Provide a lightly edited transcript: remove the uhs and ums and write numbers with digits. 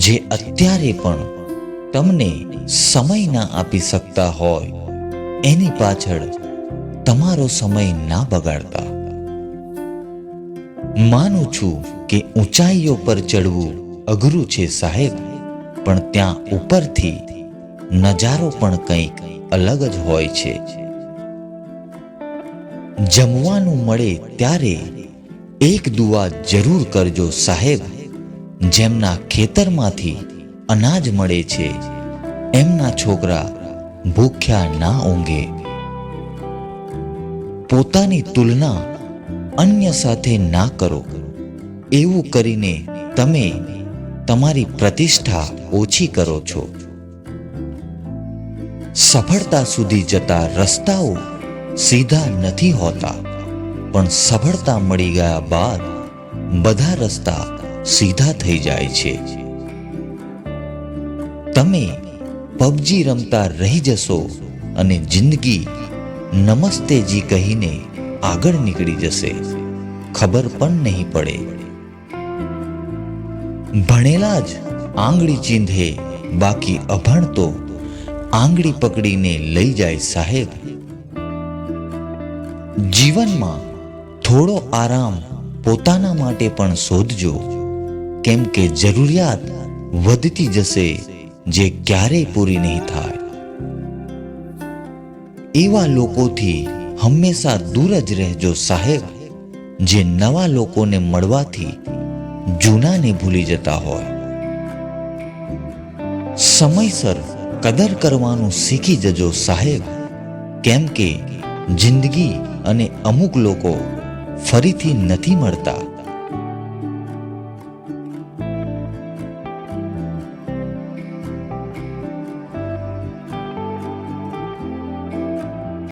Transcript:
જે અત્યારે પણ તમને સમય ના આપી શકતા હોય એની પાછળ તમારો સમય ના બગાડતા. માનું છું કે ઊંચાઈઓ પર ચડવું અઘરું છે સાહેબ, પણ ત્યાં ઉપરથી નજારો પણ કંઈક અલગ જ હોય છે. જમવાનું મળે ત્યારે એક દુઆ જરૂર કરજો સાહેબ. જેમના ખેતરમાંથી અનાજ મળે છે એમના છોકરા ભૂખ્યા ના ઊંઘે. પોતાની તુલના અન્ય સાથે ના કરો. એવું કરીને તમે તમારી પ્રતિષ્ઠા ઓછી કરો છો. સફળતા સુધી જતા રસ્તાઓ સીધા નથી હોતા, પણ સફળતા મળી ગયા બાદ બધા રસ્તા સીધા થઈ જાય છે. તમે પબજી રમતા રહી જશો અને જિંદગી નમસ્તેજી કહીને આગળ નીકળી જશે, ખબર પણ નહીં પડે. ભણેલા જ આંગળી ચીંધે, બાકી અભણ તો આંગળી પકડીને લઈ જાય સાહેબ. જીવનમાં થોડો આરામ પોતાના માટે પણ શોધજો, કેમ કે જરૂરિયાત વધતી જશે જે ક્યારેય પૂરી નહીં થાય. એવા લોકોથી હંમેશા દૂર જ રહેજો સાહેબ, જે નવા લોકોને મળવાથી જૂનાને ભૂલી જતા હોય. સમયસર કદર કરવાનું શીખી જજો સાહેબ, કેમ કે જિંદગી અને અમુક લોકો ફરીથી નથી મળતા.